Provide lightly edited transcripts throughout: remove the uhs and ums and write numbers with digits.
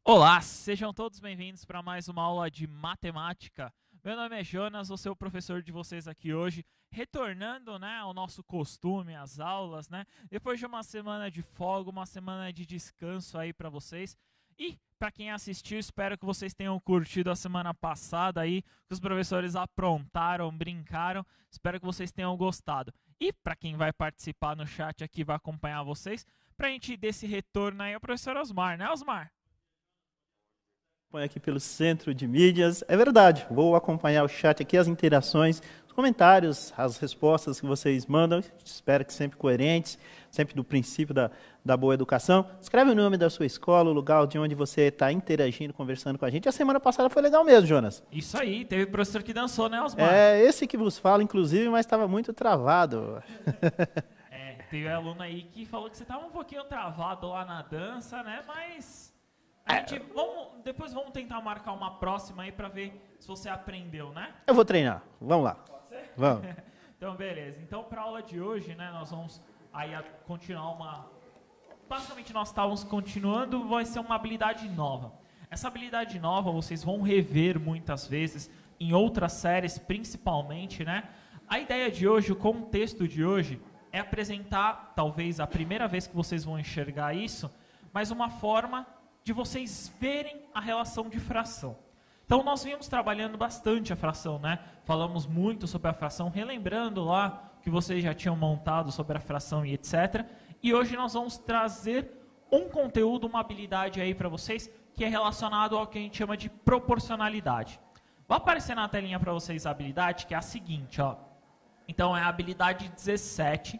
Olá, sejam todos bem-vindos para mais uma aula de matemática. Meu nome é Jonas, vou ser o professor de vocês aqui hoje, retornando, ao nosso costume, às aulas, depois de uma semana de folga, uma semana de descanso aí para vocês. E para quem assistiu, espero que vocês tenham curtido a semana passada aí, que os professores aprontaram, brincaram. Espero que vocês tenham gostado. E para quem vai participar no chat aqui, vai acompanhar vocês, para a gente dar esse retorno aí ao professor Osmar, né, Osmar? Põe aqui pelo Centro de Mídias. É verdade, vou acompanhar o chat aqui, as interações, os comentários, as respostas que vocês mandam. Espero que sempre coerentes, sempre do princípio da boa educação. Escreve o nome da sua escola, o lugar de onde você está interagindo, conversando com a gente. A semana passada foi legal mesmo, Jonas. Isso aí, teve professor que dançou, né, Osmar? É, esse que vos fala, inclusive, mas estava muito travado. Teve aluno aí que falou que você estava um pouquinho travado lá na dança, né, mas... depois vamos tentar marcar uma próxima aí para ver se você aprendeu, né? Eu vou treinar. Vamos lá. Pode ser? Vamos. Então, beleza. Então, para a aula de hoje, nós vamos aí continuar Basicamente, nós estávamos continuando, vai ser uma habilidade nova. Essa habilidade nova vocês vão rever muitas vezes em outras séries, principalmente, A ideia de hoje, o contexto de hoje, é apresentar, talvez a primeira vez que vocês vão enxergar isso, mas uma forma de vocês verem a relação de fração. Então, nós vimos trabalhando bastante a fração, Falamos muito sobre a fração, relembrando lá que vocês já tinham montado sobre a fração e etc. E hoje nós vamos trazer um conteúdo, uma habilidade aí para vocês, que é relacionado ao que a gente chama de proporcionalidade. Vai aparecer na telinha para vocês a habilidade, que é a seguinte, ó. Então, é a habilidade 17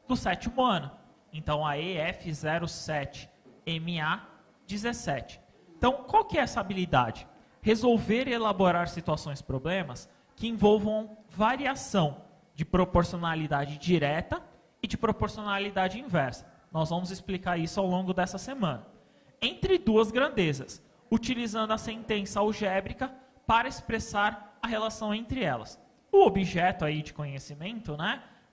do 7º ano. Então, a EF07MA 17. Então, qual que é essa habilidade? Resolver e elaborar situações, problemas que envolvam variação de proporcionalidade direta e de proporcionalidade inversa. Nós vamos explicar isso ao longo dessa semana. Entre duas grandezas, utilizando a sentença algébrica para expressar a relação entre elas. O objeto aí de conhecimento,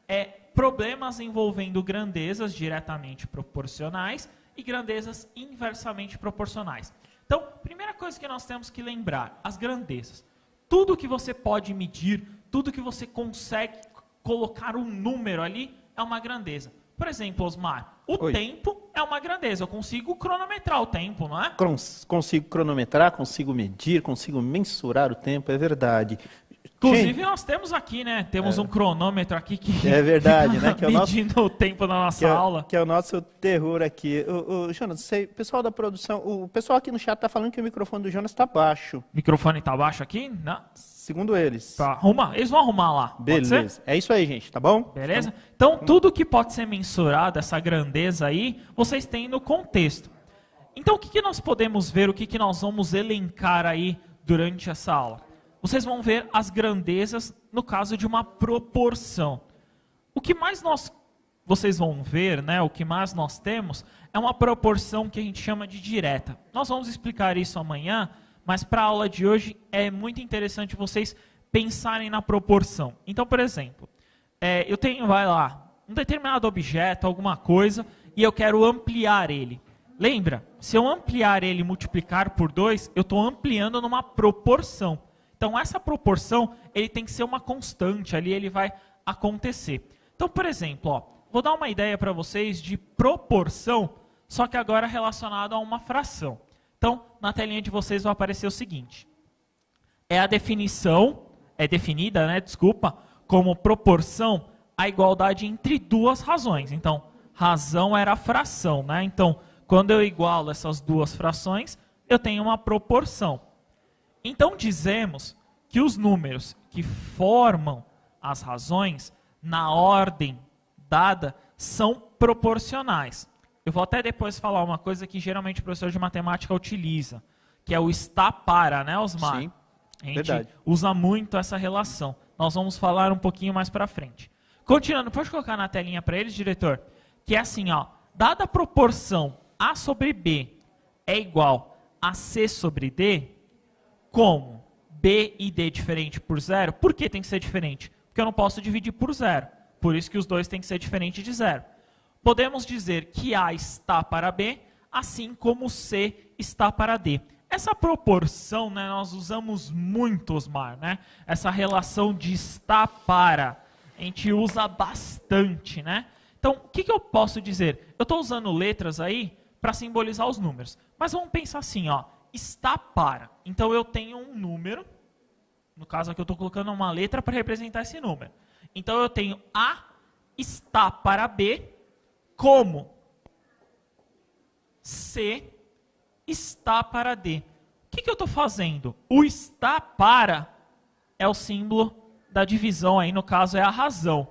é problemas envolvendo grandezas diretamente proporcionais e grandezas inversamente proporcionais. Então, primeira coisa que nós temos que lembrar, as grandezas. Tudo que você pode medir, tudo que você consegue colocar um número ali, é uma grandeza. Por exemplo, Osmar, o tempo é uma grandeza. Eu consigo cronometrar o tempo, não é? Consigo cronometrar, consigo medir, consigo mensurar o tempo, é verdade. Inclusive, nós temos aqui, Temos um cronômetro aqui que é verdade, que é medindo o tempo da nossa aula. Que é o nosso terror aqui. Jonas, pessoal da produção, o pessoal aqui no chat está falando que o microfone do Jonas está baixo. O microfone está baixo aqui? Não. Segundo eles. Eles vão arrumar lá. Beleza. É isso aí, gente, tá bom? Beleza? Então, tudo que pode ser mensurado, essa grandeza aí, vocês têm no contexto. Então, o que nós podemos ver, o que nós vamos elencar aí durante essa aula? Vocês vão ver as grandezas no caso de uma proporção. O que mais vocês vão ver, o que mais nós temos, é uma proporção que a gente chama de direta. Nós vamos explicar isso amanhã, mas para a aula de hoje é muito interessante vocês pensarem na proporção. Então, por exemplo, eu tenho, um determinado objeto, alguma coisa, e eu quero ampliar ele. Lembra? Se eu ampliar ele e multiplicar por 2, eu estou ampliando numa proporção. Então, essa proporção, ele tem que ser uma constante, ali ele vai acontecer. Então, por exemplo, vou dar uma ideia para vocês de proporção, só que agora relacionado a uma fração. Então, na telinha de vocês vai aparecer o seguinte. É definida, como proporção a igualdade entre duas razões. Então, razão era a fração, Então, quando eu igualo essas duas frações, eu tenho uma proporção. Então, dizemos que os números que formam as razões, na ordem dada, são proporcionais. Eu vou até depois falar uma coisa que geralmente o professor de matemática utiliza, que é o está para, Osmar? Sim, a gente verdade. Usa muito essa relação. Nós vamos falar um pouquinho mais para frente. Continuando, pode colocar na telinha para eles, diretor? Que é assim, dada a proporção A sobre B é igual a C sobre D, como B e D diferente por zero, por que tem que ser diferente? Porque eu não posso dividir por zero. Por isso que os dois têm que ser diferentes de zero. Podemos dizer que A está para B, assim como C está para D. Essa proporção, né, nós usamos muito, Osmar, né? Essa relação de está para, a gente usa bastante, né? Então, o que eu posso dizer? Eu estou usando letras aí para simbolizar os números. Mas vamos pensar assim, ó, está para. Então, eu tenho um número, no caso aqui eu estou colocando uma letra para representar esse número. Então, eu tenho A está para B, como C está para D. O que eu estou fazendo? O está para é o símbolo da divisão, aí no caso é a razão.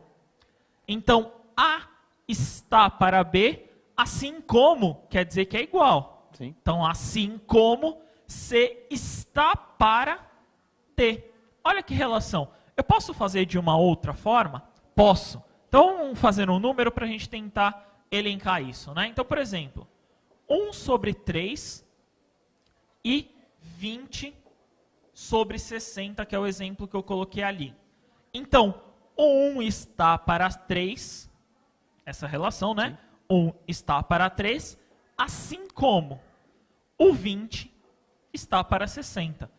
Então, A está para B, assim como, quer dizer que é igual. Sim. Então, assim como C está para D. Olha que relação. Eu posso fazer de uma outra forma? Posso. Então, vamos fazer um número para a gente tentar elencar isso, né? Então, por exemplo, 1 sobre 3 e 20 sobre 60, que é o exemplo que eu coloquei ali. Então, o 1 está para 3, essa relação, né? Sim. 1 está para 3, assim como o 20 está para 60.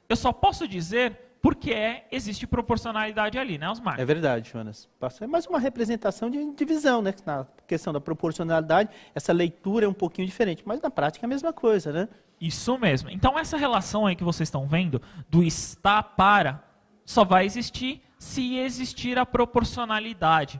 Eu só posso dizer porque existe proporcionalidade ali, né, Osmar? É verdade, Jonas. É mais uma representação de divisão, né? Na questão da proporcionalidade, essa leitura é um pouquinho diferente, mas na prática é a mesma coisa, né? Isso mesmo. Então, essa relação aí que vocês estão vendo, do está para, só vai existir se existir a proporcionalidade.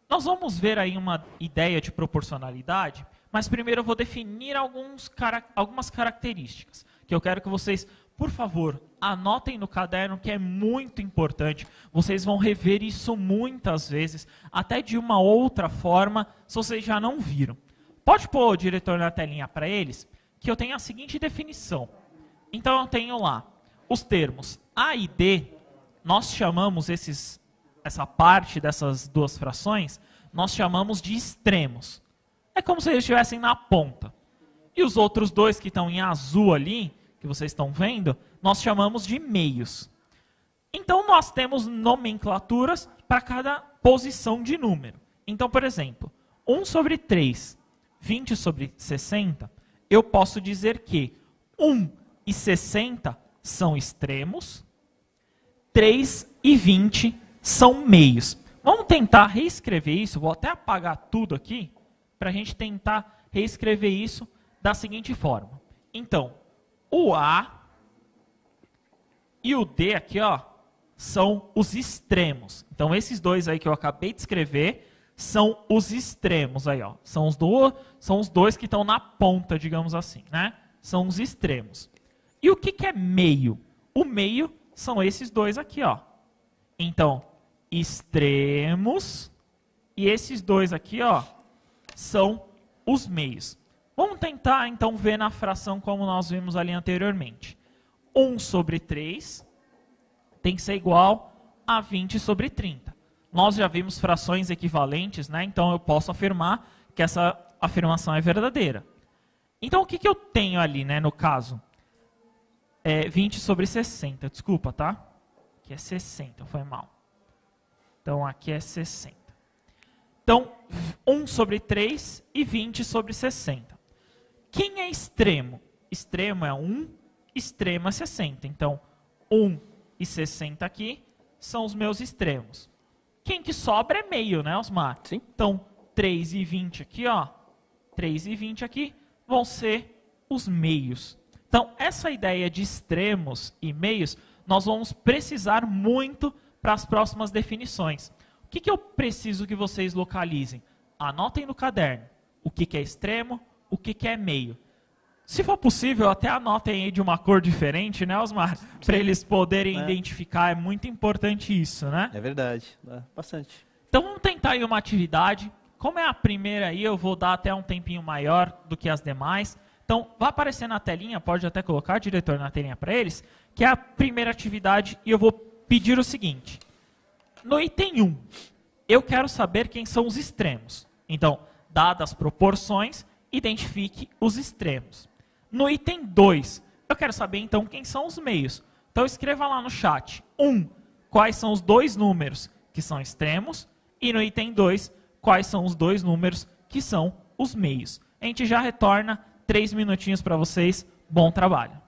Nós vamos ver aí uma ideia de proporcionalidade, mas primeiro eu vou definir algumas características, que eu quero que vocês, por favor, anotem no caderno, que é muito importante. Vocês vão rever isso muitas vezes, até de uma outra forma, se vocês já não viram. Pode pôr o diretor na telinha para eles, que eu tenho a seguinte definição. Então, eu tenho lá os termos A e D, nós chamamos essa parte dessas duas frações, nós chamamos de extremos. É como se eles estivessem na ponta. E os outros dois que estão em azul ali, que vocês estão vendo, nós chamamos de meios. Então, nós temos nomenclaturas para cada posição de número. Então, por exemplo, 1 sobre 3, 20 sobre 60, eu posso dizer que 1 e 60 são extremos, 3 e 20 são meios. Vamos tentar reescrever isso, vou até apagar tudo aqui, para a gente tentar reescrever isso da seguinte forma. Então, o A e o D aqui, ó, são os extremos. Então, esses dois aí que eu acabei de escrever são os extremos aí, ó. São os dois que estão na ponta, digamos assim, né? São os extremos. E o que é meio? O meio são esses dois aqui, ó. Então, extremos e esses dois aqui, ó, são os meios. Vamos tentar, então, ver na fração como nós vimos ali anteriormente. 1 sobre 3 tem que ser igual a 20 sobre 30. Nós já vimos frações equivalentes, né? Então, eu posso afirmar que essa afirmação é verdadeira. Então, o que eu tenho ali, né, no caso? 20 sobre 60, desculpa, tá? Aqui é 60, foi mal. Então, aqui é 60. Então, 1 sobre 3 e 20 sobre 60. Quem é extremo? Extremo é 1, extremo é 60. Então, 1 e 60 aqui são os meus extremos. Quem que sobra é meio, né, Osmar? Sim. Então, 3 e 20 aqui, ó. 3 e 20 aqui vão ser os meios. Então, essa ideia de extremos e meios, nós vamos precisar muito para as próximas definições. O que eu preciso que vocês localizem? Anotem no caderno o que é extremo, o que é meio. Se for possível, até anotem aí de uma cor diferente, né, Osmar? Para eles poderem identificar, é muito importante isso, né? É verdade, bastante. Então vamos tentar aí uma atividade. Como é a primeira aí, eu vou dar até um tempinho maior do que as demais. Então, vai aparecer na telinha, pode até colocar, diretor, na telinha para eles, que é a primeira atividade, e eu vou pedir o seguinte. No item 1, eu quero saber quem são os extremos. Então, dadas as proporções, identifique os extremos. No item 2, eu quero saber, então, quem são os meios. Então, escreva lá no chat. 1, quais são os dois números que são extremos, e no item 2, quais são os dois números que são os meios. A gente já retorna 3 minutinhos para vocês. Bom trabalho.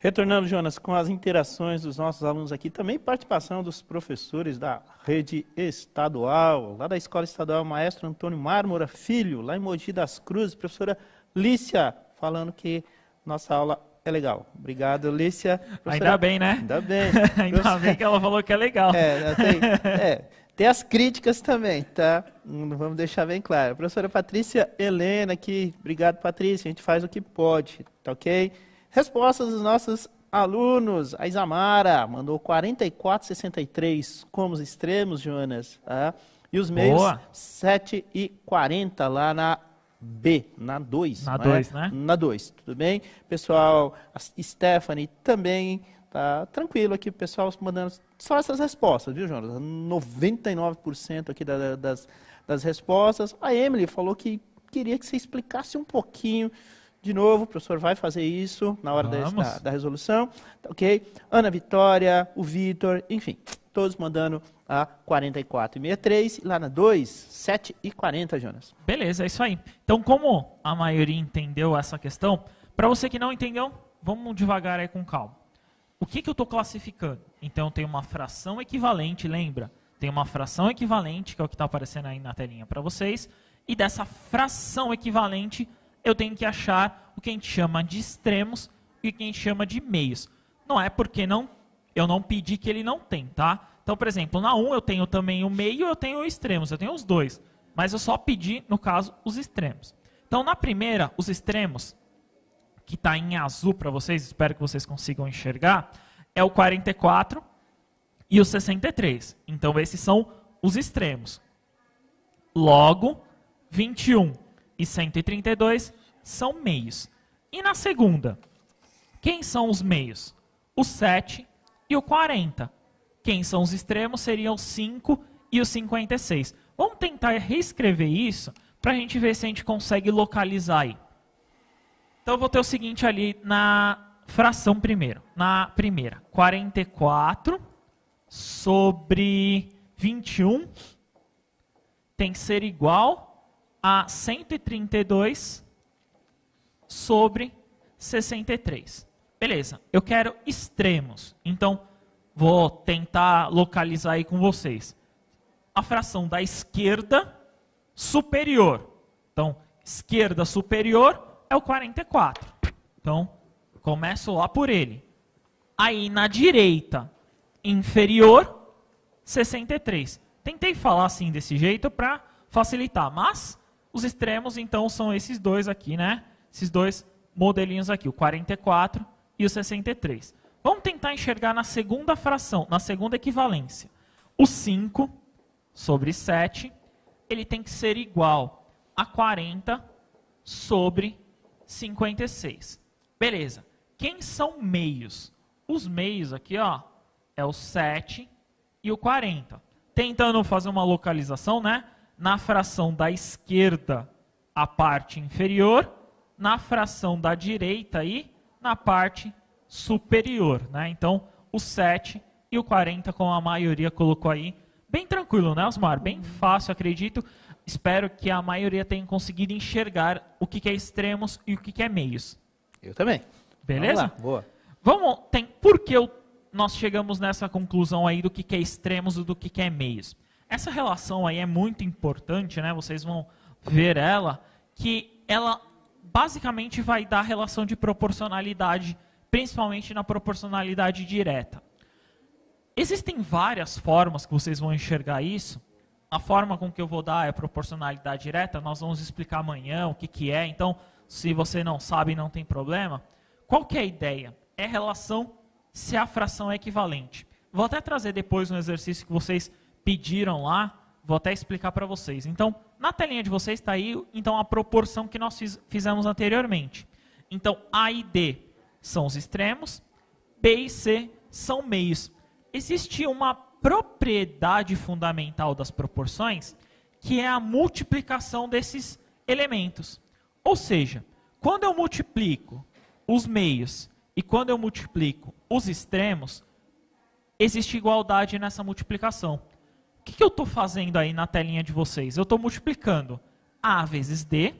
Retornando, Jonas, com as interações dos nossos alunos aqui, também participação dos professores da rede estadual, lá da Escola Estadual Maestro Antônio Mármora Filho, lá em Mogi das Cruzes, professora Lícia, falando que nossa aula é legal. Obrigado, Lícia. Professora... Ainda bem, né? Ainda bem. Ainda bem que ela falou que é legal. Tem as críticas também, tá? Vamos deixar bem claro. Professora Patrícia Helena aqui, obrigado, Patrícia, a gente faz o que pode, tá ok? Respostas dos nossos alunos. A Isamara mandou 44,63 como os extremos, Jonas. Tá? E os meios, 7,40 lá na B, na 2. Na 2, né? Na 2, tudo bem? Pessoal, a Stephanie também, tá tranquilo aqui, o pessoal mandando só essas respostas, viu, Jonas? 99% aqui das respostas. A Emily falou que queria que você explicasse um pouquinho. De novo, o professor vai fazer isso na hora da resolução, ok? Ana Vitória, o Vitor, enfim, todos mandando a 44,63 e lá na 2, 7,40, Jonas. Beleza, é isso aí. Então, como a maioria entendeu essa questão, para você que não entendeu, vamos devagar aí com calma. O que eu estou classificando? Então, tem uma fração equivalente, lembra? Tem uma fração equivalente, que é o que está aparecendo aí na telinha para vocês, e dessa fração equivalente, eu tenho que achar o que a gente chama de extremos e o que a gente chama de meios. Não é porque eu não pedi que ele não tem, tá? Então, por exemplo, na 1 eu tenho também o meio e eu tenho os extremos, eu tenho os dois. Mas eu só pedi, no caso, os extremos. Então, na primeira, os extremos, que está em azul para vocês, espero que vocês consigam enxergar, é o 44 e o 63. Então, esses são os extremos. Logo, 21 e 132 são meios. E na segunda, quem são os meios? O 7 e o 40. Quem são os extremos seriam o 5 e o 56. Vamos tentar reescrever isso para a gente ver se a gente consegue localizar aí. Então eu vou ter o seguinte ali na fração primeiro. Na primeira, 44 sobre 21 tem que ser igual a 132 sobre 63. Beleza, eu quero extremos. Então, vou tentar localizar aí com vocês. A fração da esquerda superior. Então, esquerda superior é o 44. Então, começo lá por ele. Aí, na direita inferior, 63. Tentei falar assim desse jeito para facilitar, mas os extremos, então, são esses dois aqui, né? Esses dois modelinhos aqui, o 44 e o 63. Vamos tentar enxergar na segunda fração, na segunda equivalência. O 5 sobre 7, ele tem que ser igual a 40 sobre 56. Beleza. Quem são meios? Os meios aqui, ó, é o 7 e o 40. Tentando fazer uma localização, né? Na fração da esquerda, a parte inferior, na fração da direita aí, na parte superior, né? Então, o 7 e o 40, como a maioria colocou aí, bem tranquilo, né, Osmar? Bem fácil, acredito. Espero que a maioria tenha conseguido enxergar o que é extremos e o que é meios. Eu também. Beleza? Vamos lá. Boa. Por que nós chegamos nessa conclusão aí do que é extremos e do que é meios? Essa relação aí é muito importante, né? Vocês vão ver ela, que ela basicamente vai dar relação de proporcionalidade, principalmente na proporcionalidade direta. Existem várias formas que vocês vão enxergar isso. A forma com que eu vou dar é proporcionalidade direta, nós vamos explicar amanhã o que é, então, se você não sabe, não tem problema. Qual que é a ideia? É a relação se a fração é equivalente. Vou até trazer depois um exercício que vocês pediram lá, vou até explicar para vocês. Então, na telinha de vocês está aí então, a proporção que nós fizemos anteriormente. Então, A e D são os extremos, B e C são meios. Existe uma propriedade fundamental das proporções, que é a multiplicação desses elementos. Ou seja, quando eu multiplico os meios e quando eu multiplico os extremos, existe igualdade nessa multiplicação. O que eu estou fazendo aí na telinha de vocês? Eu estou multiplicando A vezes D,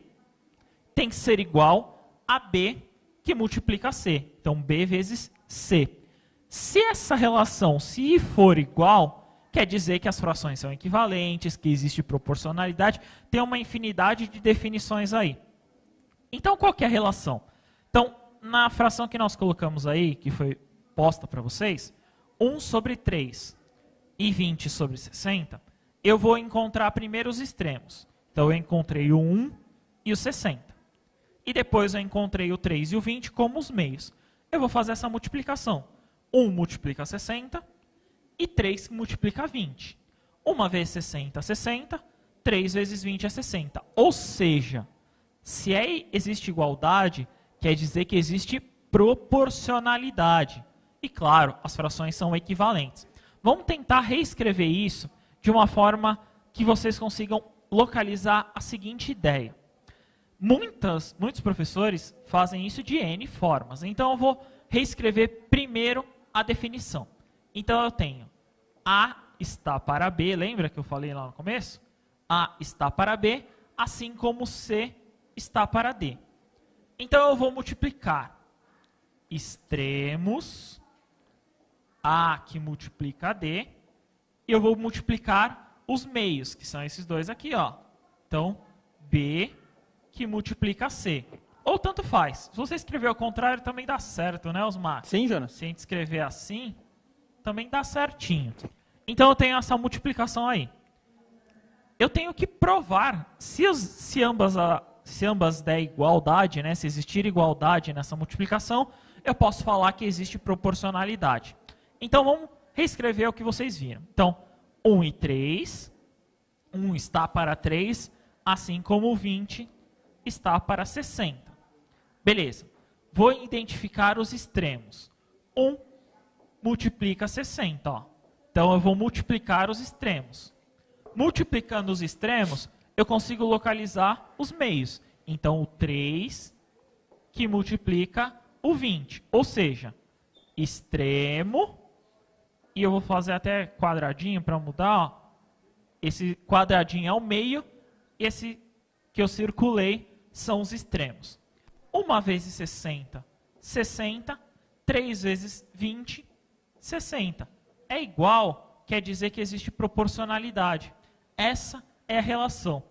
tem que ser igual a B, que multiplica C. Então, B vezes C. Se essa relação, se for igual, quer dizer que as frações são equivalentes, que existe proporcionalidade, tem uma infinidade de definições aí. Então, qual que é a relação? Então, na fração que nós colocamos aí, que foi posta para vocês, 1 sobre 3 e 20 sobre 60, eu vou encontrar primeiro os extremos. Então, eu encontrei o 1 e o 60. E depois eu encontrei o 3 e o 20 como os meios. Eu vou fazer essa multiplicação. 1 multiplica 60 e 3 multiplica 20. 1 vezes 60 é 60, 3 vezes 20 é 60. Ou seja, se existe igualdade, quer dizer que existe proporcionalidade. E claro, as frações são equivalentes. Vamos tentar reescrever isso de uma forma que vocês consigam localizar a seguinte ideia. Muitos professores fazem isso de N formas. Então eu vou reescrever primeiro a definição. Então eu tenho A está para B, lembra que eu falei lá no começo? A está para B, assim como C está para D. Então eu vou multiplicar extremos, A que multiplica D, e eu vou multiplicar os meios, que são esses dois aqui, ó. Então, B que multiplica C. Ou tanto faz. Se você escrever ao contrário, também dá certo, né, Osmar? Sim, Jonas. Se a gente escrever assim, também dá certinho. Então, eu tenho essa multiplicação aí. Eu tenho que provar se ambas der igualdade, né, se existir igualdade nessa multiplicação, eu posso falar que existe proporcionalidade. Então, vamos reescrever o que vocês viram. Então, 1 e 3, 1 está para 3, assim como o 20 está para 60. Beleza. Vou identificar os extremos. 1 multiplica 60. Ó. Então, eu vou multiplicar os extremos. Multiplicando os extremos, eu consigo localizar os meios. Então, o 3 que multiplica o 20. Ou seja, extremo, e eu vou fazer até quadradinho para mudar. Ó. Esse quadradinho é o meio, esse que eu circulei são os extremos. 1 vezes 60, 60. 3 vezes 20, 60. É igual, quer dizer que existe proporcionalidade. Essa é a relação.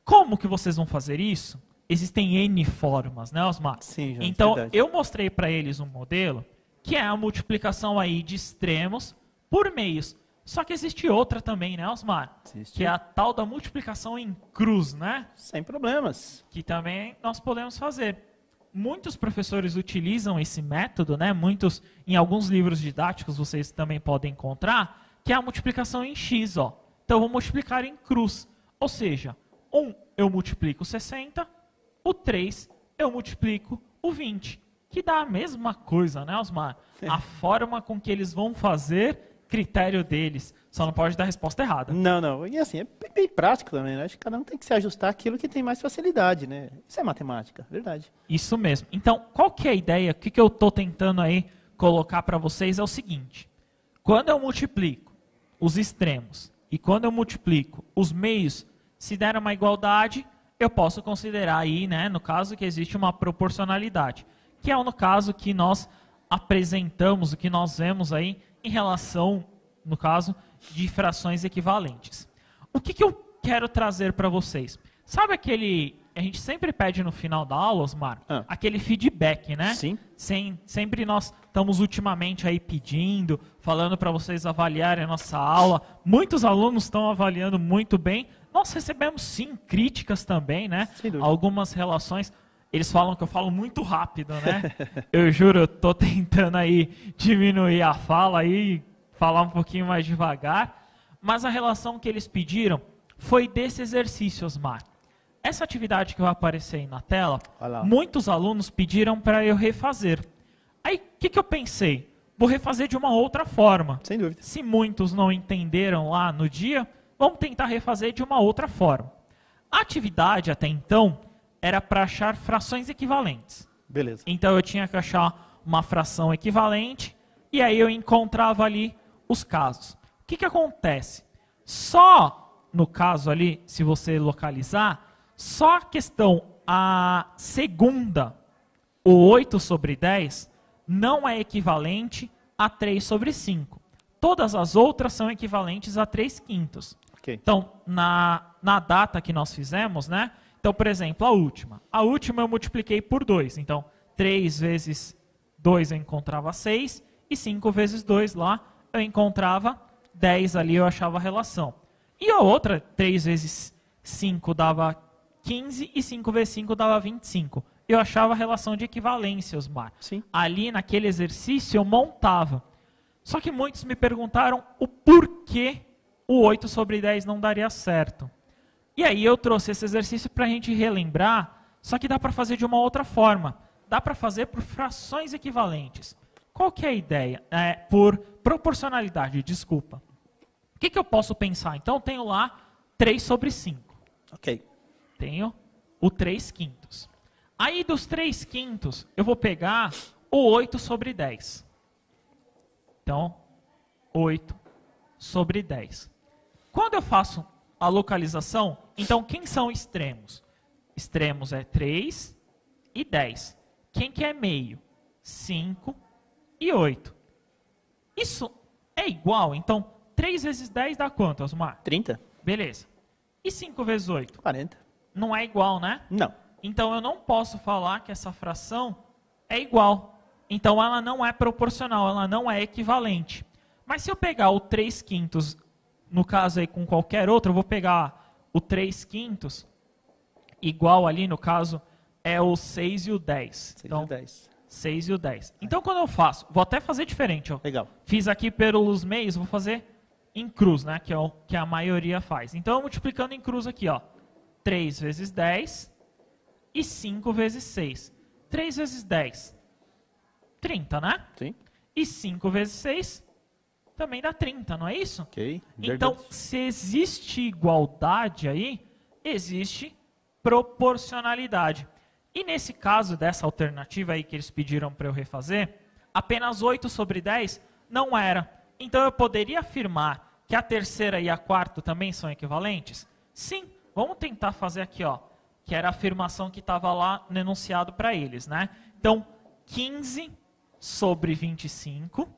Como que vocês vão fazer isso? Existem N formas, né, Osmar? Sim, João, então, verdade. eu mostrei para eles um modelo que é a multiplicação aí de extremos por meios. Só que existe outra também, né, Osmar? Existe. Que é a tal da multiplicação em cruz, né? Sem problemas. Que também nós podemos fazer. Muitos professores utilizam esse método, né? Muitos, em alguns livros didáticos vocês também podem encontrar, que é a multiplicação em x. Ó. Então, eu vou multiplicar em cruz. Ou seja, 1 eu multiplico 60, o 3 eu multiplico o 20. Que dá a mesma coisa, né, Osmar? A forma com que eles vão fazer, critério deles. Só não pode dar a resposta errada. Não. E assim, é bem prático também, né? Acho que cada um tem que se ajustar àquilo que tem mais facilidade, né? Isso é matemática, verdade. Isso mesmo. Então, qual que é a ideia? O que eu estou tentando aí colocar para vocês é o seguinte. Quando eu multiplico os extremos e quando eu multiplico os meios, se der uma igualdade, eu posso considerar aí, né, no caso, que existe uma proporcionalidade. Que é no caso que nós apresentamos, o que nós vemos aí em relação, no caso, de frações equivalentes. O que eu quero trazer para vocês? Sabe aquele... A gente sempre pede no final da aula, Osmar, aquele feedback, né? Sim. Sempre nós estamos ultimamente aí pedindo, falando para vocês avaliarem a nossa aula. Muitos alunos estão avaliando muito bem. Nós recebemos, sim, críticas também, né? Sem dúvida. Algumas relações... Eles falam que eu falo muito rápido, né? Eu juro, eu tô tentando aí diminuir a fala aí, falar um pouquinho mais devagar. Mas a relação que eles pediram foi desse exercício, Osmar. Essa atividade que vai aparecer aí na tela, muitos alunos pediram para eu refazer. Aí, o que eu pensei? Vou refazer de uma outra forma. Sem dúvida. Se muitos não entenderam lá no dia, vamos tentar refazer de uma outra forma. A atividade, até então, era para achar frações equivalentes. Beleza. Então, eu tinha que achar uma fração equivalente e aí eu encontrava ali os casos. O que acontece? Só no caso ali, se você localizar, só a questão, a segunda, o 8 sobre 10, não é equivalente a 3 sobre 5. Todas as outras são equivalentes a 3 quintos. Okay. Então, na data que nós fizemos, né? Então, por exemplo, a última. A última eu multipliquei por 2. Então, 3 vezes 2 eu encontrava 6. E 5 vezes 2 lá eu encontrava 10 ali, eu achava a relação. E a outra, 3 vezes 5 dava 15 e 5 vezes 5 dava 25. Eu achava a relação de equivalência, Osmar. Sim. Ali naquele exercício eu montava. Só que muitos me perguntaram o porquê o 8 sobre 10 não daria certo. E aí eu trouxe esse exercício para a gente relembrar, só que dá para fazer de uma outra forma. Dá para fazer por frações equivalentes. Qual que é a ideia? Por proporcionalidade, desculpa. O que eu posso pensar? Então eu tenho lá 3 sobre 5. Ok. Tenho o 3 quintos. Aí dos 3 quintos, eu vou pegar o 8 sobre 10. Então, 8 sobre 10. Quando eu faço a localização, então quem são extremos? Extremos é 3 e 10. Quem que é meio? 5 e 8. Isso é igual, então 3 vezes 10 dá quanto, Osmar? 30. Beleza. E 5 vezes 8? 40. Não é igual, né? Não. Então eu não posso falar que essa fração é igual. Então ela não é proporcional, ela não é equivalente. Mas se eu pegar o 3 quintos, no caso aí com qualquer outro, eu vou pegar o 3 quintos, igual ali no caso é o 6 e o 10. 6 então, e o 10. 6 e o 10. Então quando eu faço, vou até fazer diferente. Ó. Legal. Fiz aqui pelos meios, vou fazer em cruz, né? Que é o que a maioria faz. Então, multiplicando em cruz aqui, ó. 3 vezes 10 e 5 vezes 6. 3 vezes 10, 30, né? Sim. E 5 vezes 6 também dá 30, não é isso? Ok. Então, se existe igualdade aí, existe proporcionalidade. E nesse caso dessa alternativa aí que eles pediram para eu refazer, apenas 8 sobre 10 não era. Então eu poderia afirmar que a terceira e a quarta também são equivalentes? Sim. Vamos tentar fazer aqui, ó, que era a afirmação que estava lá no enunciado para eles, né? Então, 15 sobre 25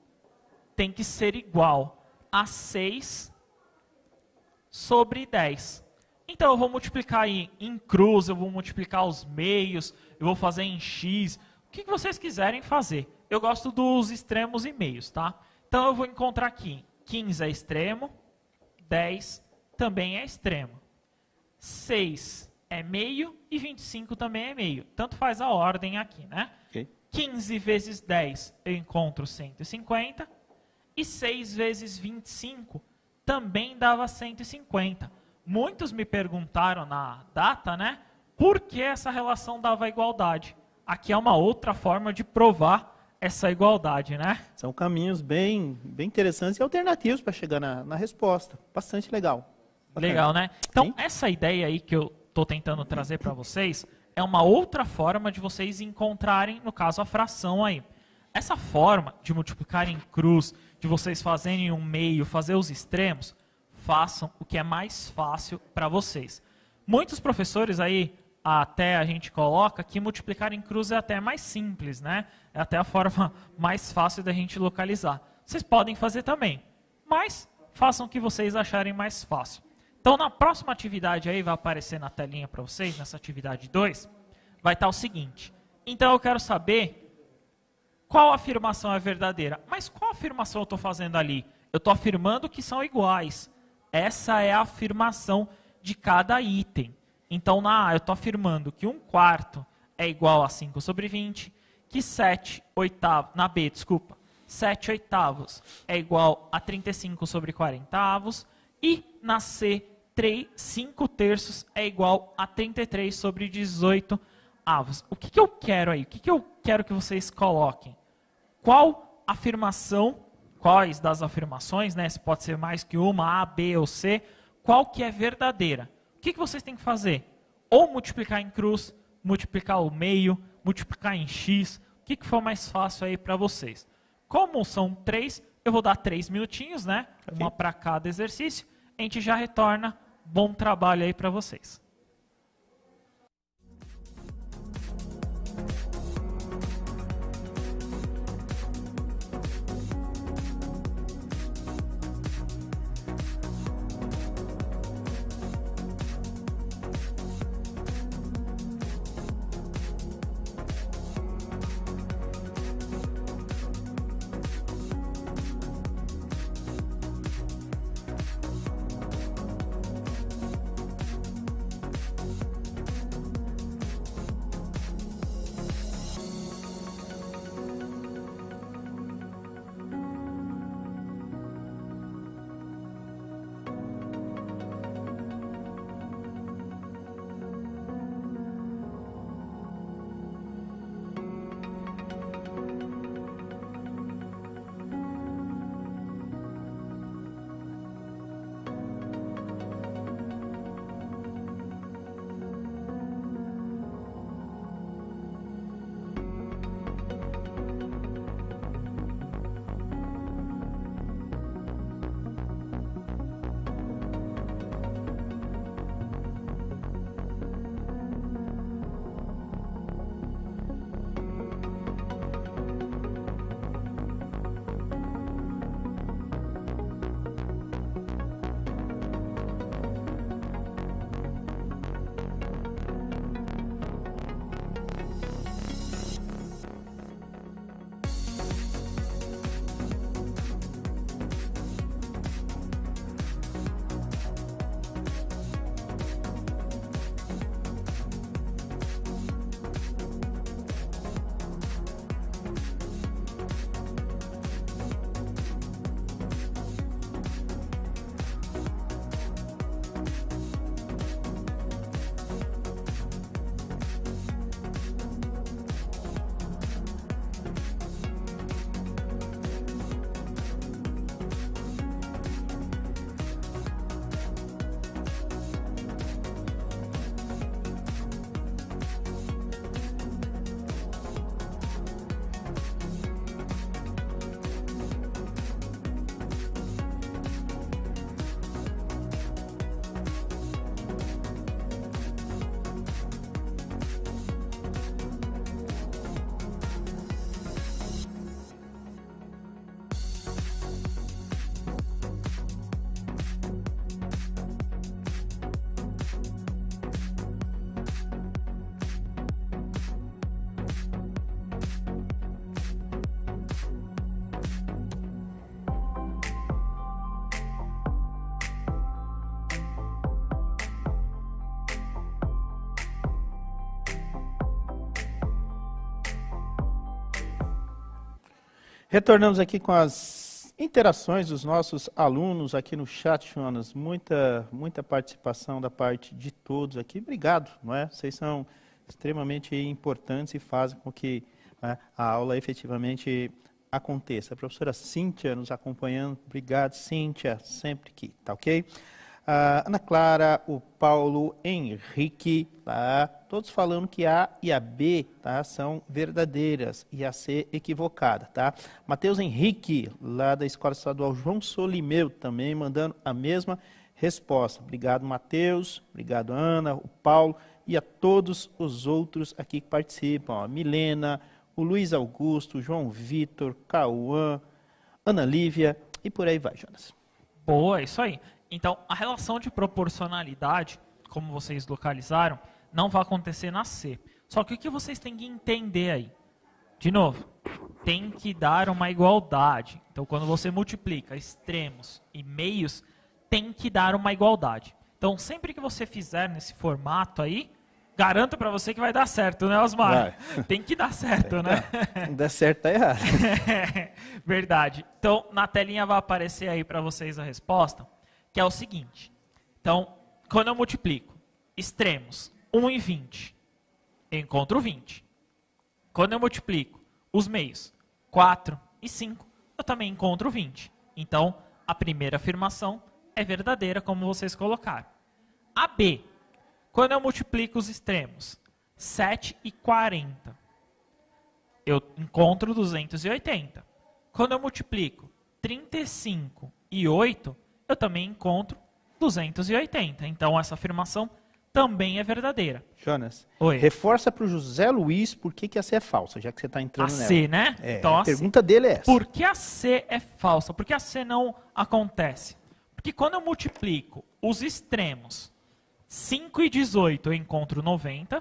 tem que ser igual a 6 sobre 10. Então, eu vou multiplicar aí em cruz, eu vou multiplicar os meios, eu vou fazer em x, o que vocês quiserem fazer. Eu gosto dos extremos e meios, tá? Então, eu vou encontrar aqui, 15 é extremo, 10 também é extremo. 6 é meio e 25 também é meio. Tanto faz a ordem aqui, né? Okay. 15 vezes 10 eu encontro 150. E 6 vezes 25 também dava 150. Muitos me perguntaram na data, né? Por que essa relação dava igualdade? Aqui é uma outra forma de provar essa igualdade, né? São caminhos bem interessantes e alternativos para chegar na resposta. Bastante legal. Bacana. Legal, né? Então, Sim. essa ideia aí que eu estou tentando trazer para vocês é uma outra forma de vocês encontrarem, no caso, a fração aí. Essa forma de multiplicar em cruz, de vocês fazerem um meio, fazer os extremos, façam o que é mais fácil para vocês. Muitos professores aí, até a gente coloca que multiplicar em cruz é até mais simples, né? É até a forma mais fácil da gente localizar. Vocês podem fazer também, mas façam o que vocês acharem mais fácil. Então, na próxima atividade aí, vai aparecer na telinha para vocês, nessa atividade 2, vai estar o seguinte. Então, eu quero saber qual afirmação é verdadeira. Mas qual afirmação eu estou fazendo ali? Eu estou afirmando que são iguais. Essa é a afirmação de cada item. Então, na A, eu estou afirmando que 1/4 é igual a 5 sobre 20, que 7 oitavos, na B, desculpa, 7 oitavos é igual a 35 sobre 40 avos, e na C, 5 terços é igual a 33 sobre 18 avos. O que eu quero aí? O que eu quero que vocês coloquem? Qual afirmação, quais das afirmações, né? Se pode ser mais que uma, A, B ou C, qual que é verdadeira? O que vocês têm que fazer? Ou multiplicar em cruz, multiplicar o meio, multiplicar em x, o que for mais fácil aí para vocês? Como são 3, eu vou dar 3 minutinhos, né? Okay. Uma para cada exercício. A gente já retorna. Bom trabalho aí para vocês. Retornamos aqui com as interações dos nossos alunos aqui no chat, Jonas. Muita participação da parte de todos aqui. Obrigado, não é? Vocês são extremamente importantes e fazem com que, né, a aula efetivamente aconteça. A professora Cíntia nos acompanhando. Obrigado, Cíntia, sempre aqui, tá ok? A Ana Clara, o Paulo Henrique, tá? Todos falando que a e a B, tá, são verdadeiras e a C equivocada, tá? Matheus Henrique, lá da Escola Estadual João Solimeu, também mandando a mesma resposta. Obrigado, Matheus. Obrigado, Ana, o Paulo e a todos os outros aqui que participam. Ó, Milena, o Luiz Augusto, o João Vitor, Cauã, Ana Lívia e por aí vai, Jonas. Boa, isso aí. Então, a relação de proporcionalidade, como vocês localizaram, não vai acontecer na C. Só que o que vocês têm que entender aí? De novo, tem que dar uma igualdade. Então, quando você multiplica extremos e meios, tem que dar uma igualdade. Então, sempre que você fizer nesse formato aí, garanto para você que vai dar certo, né, Osmar? Vai. Tem que dar certo, né? Não der certo, tá errado. Verdade. Então, na telinha vai aparecer aí para vocês a resposta, que é o seguinte. Então, quando eu multiplico extremos 1 e 20, eu encontro 20. Quando eu multiplico os meios 4 e 5, eu também encontro 20. Então, a primeira afirmação é verdadeira, como vocês colocaram. A B, quando eu multiplico os extremos 7 e 40, eu encontro 280. Quando eu multiplico 35 e 8, eu também encontro 280. Então, essa afirmação também é verdadeira. Jonas, Oi. Reforça para o José Luiz por que a C é falsa, já que você está entrando nela. A C, né? É, então, a pergunta dele é essa. Por que a C é falsa? Por que a C não acontece? Porque quando eu multiplico os extremos 5 e 18, eu encontro 90.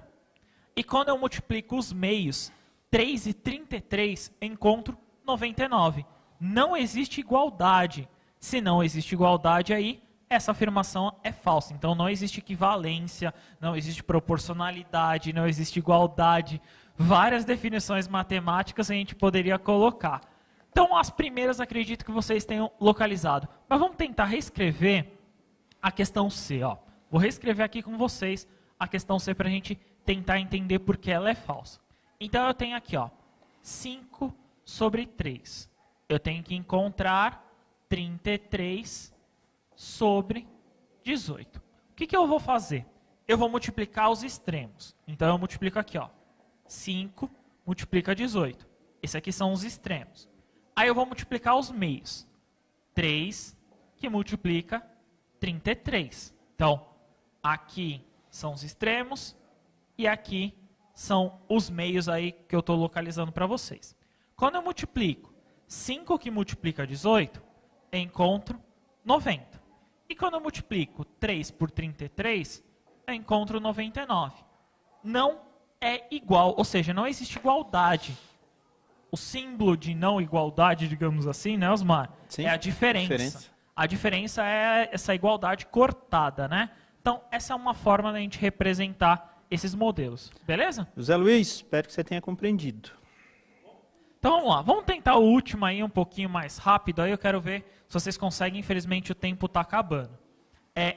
E quando eu multiplico os meios 3 e 33, eu encontro 99. Não existe igualdade. Se não existe igualdade aí, essa afirmação é falsa. Então, não existe equivalência, não existe proporcionalidade, não existe igualdade. Várias definições matemáticas a gente poderia colocar. Então, as primeiras acredito que vocês tenham localizado. Mas vamos tentar reescrever a questão C. Ó. Vou reescrever aqui com vocês a questão C para a gente tentar entender por que ela é falsa. Então, eu tenho aqui, ó, 5 sobre 3. Eu tenho que encontrar 33 sobre 18. O que eu vou fazer? Eu vou multiplicar os extremos. Então, eu multiplico aqui, ó, 5 multiplica 18. Esses aqui são os extremos. Aí, eu vou multiplicar os meios. 3 que multiplica 33. Então, aqui são os extremos e aqui são os meios aí que eu estou localizando para vocês. Quando eu multiplico 5 que multiplica 18, eu encontro 90. E quando eu multiplico 3 por 33, eu encontro 99. Não é igual, ou seja, não existe igualdade. O símbolo de não igualdade, digamos assim, né, Osmar? Sim, é a diferença. A diferença é essa igualdade cortada, né? Então, essa é uma forma da gente representar esses modelos. Beleza? José Luiz, espero que você tenha compreendido. Então, vamos lá. Vamos tentar o último aí um pouquinho mais rápido. Aí eu quero ver se vocês conseguem. Infelizmente, o tempo está acabando.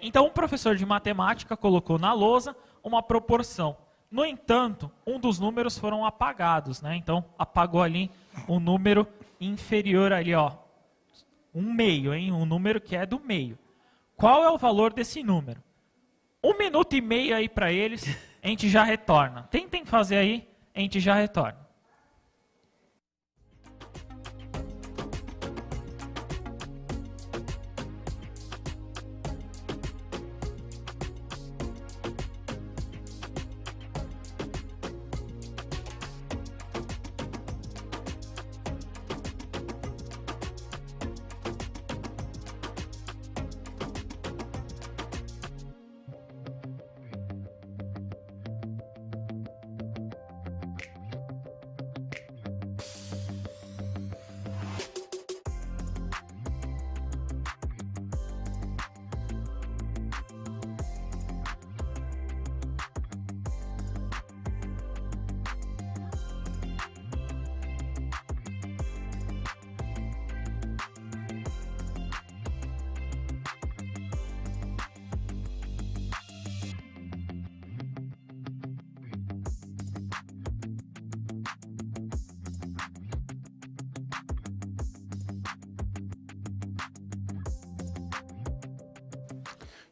Então, um professor de matemática colocou na lousa uma proporção. No entanto, um dos números foram apagados, né? Então, apagou ali um número inferior ali, ó. Um meio, hein? Um número que é do meio. Qual é o valor desse número? 1 minuto e meio aí para eles, a gente já retorna. Tentem fazer aí, a gente já retorna.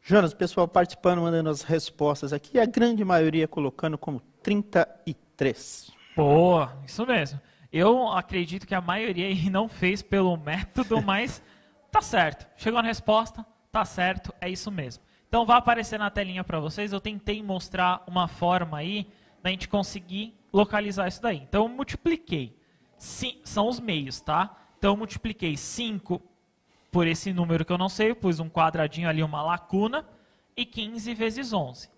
Jonas, o pessoal participando, mandando as respostas aqui, a grande maioria colocando como 33. Boa, isso mesmo. Eu acredito que a maioria aí não fez pelo método, mas tá certo. Chegou na resposta, tá certo, é isso mesmo. Então vai aparecer na telinha para vocês. Eu tentei mostrar uma forma aí da gente conseguir localizar isso daí. Então eu multipliquei. São os meios, tá? Então eu multipliquei 5 por esse número que eu não sei, eu pus um quadradinho ali, uma lacuna, e 15 vezes 11.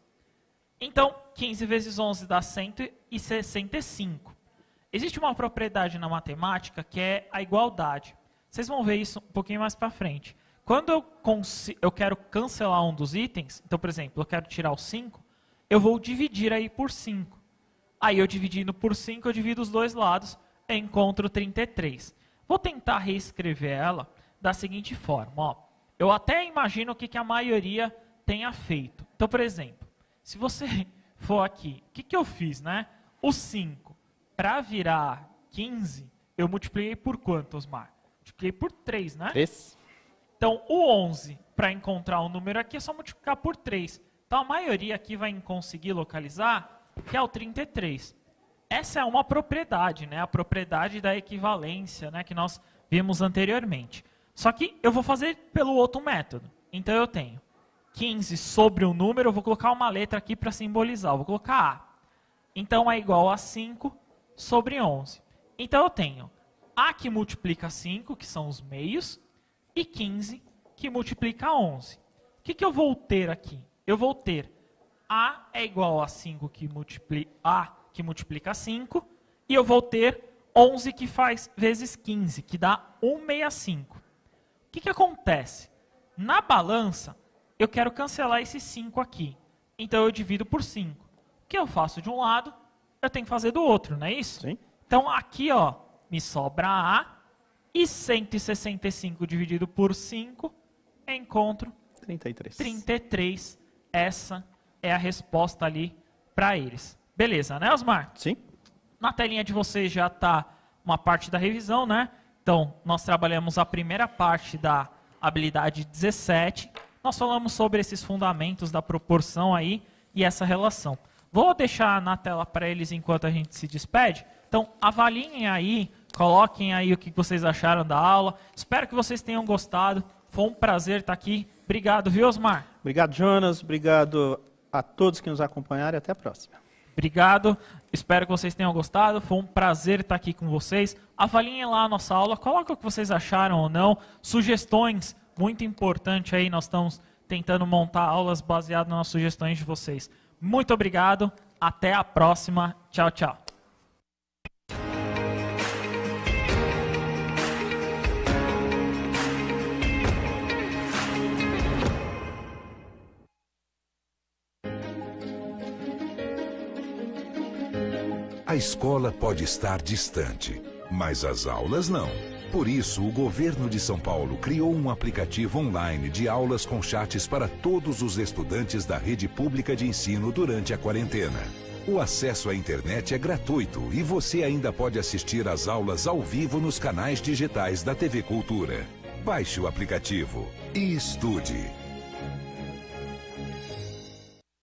Então, 15 vezes 11 dá 165. Existe uma propriedade na matemática que é a igualdade. Vocês vão ver isso um pouquinho mais para frente. Quando eu quero cancelar um dos itens, então, por exemplo, eu quero tirar o 5, eu vou dividir aí por 5. Aí eu dividindo por 5, eu divido os dois lados, eu encontro 33. Vou tentar reescrever ela da seguinte forma. Ó. Eu até imagino o que a maioria tenha feito. Então, por exemplo, se você for aqui, o que eu fiz, né? O 5 para virar 15, eu multipliquei por quanto, Osmar? Multipliquei por 3, né? 3. Então, o 11, para encontrar um número aqui, é só multiplicar por 3. Então, a maioria aqui vai conseguir localizar, que é o 33. Essa é uma propriedade, né? A propriedade da equivalência, né? Que nós vimos anteriormente. Só que eu vou fazer pelo outro método. Então, eu tenho 15 sobre o número, eu vou colocar uma letra aqui para simbolizar. Eu vou colocar A. Então, é igual a 5 sobre 11. Então, eu tenho A que multiplica 5, que são os meios, e 15 que multiplica 11. O que eu vou ter aqui? Eu vou ter A é igual a 5 que multiplica 5, e eu vou ter 11 que faz vezes 15, que dá 165. O que acontece? Na balança, eu quero cancelar esse 5 aqui. Então, eu divido por 5. O que eu faço de um lado, eu tenho que fazer do outro, não é isso? Sim. Então, aqui, ó, me sobra A, e 165 dividido por 5, encontro 33. 33. Essa é a resposta ali para eles. Beleza, né, Osmar? Sim. Na telinha de vocês já está uma parte da revisão, né? Então, nós trabalhamos a primeira parte da habilidade 17. Nós falamos sobre esses fundamentos da proporção aí e essa relação. Vou deixar na tela para eles enquanto a gente se despede. Então, avaliem aí, coloquem aí o que vocês acharam da aula. Espero que vocês tenham gostado. Foi um prazer estar aqui. Obrigado, viu, Osmar? Obrigado, Jonas. Obrigado a todos que nos acompanharam e até a próxima. Obrigado, espero que vocês tenham gostado, foi um prazer estar aqui com vocês. Avaliem lá a nossa aula, coloquem o que vocês acharam ou não, sugestões, muito importante aí, nós estamos tentando montar aulas baseadas nas sugestões de vocês. Muito obrigado, até a próxima, tchau, tchau. A escola pode estar distante, mas as aulas não. Por isso, o governo de São Paulo criou um aplicativo online de aulas com chats para todos os estudantes da rede pública de ensino durante a quarentena. O acesso à internet é gratuito e você ainda pode assistir às aulas ao vivo nos canais digitais da TV Cultura. Baixe o aplicativo e estude.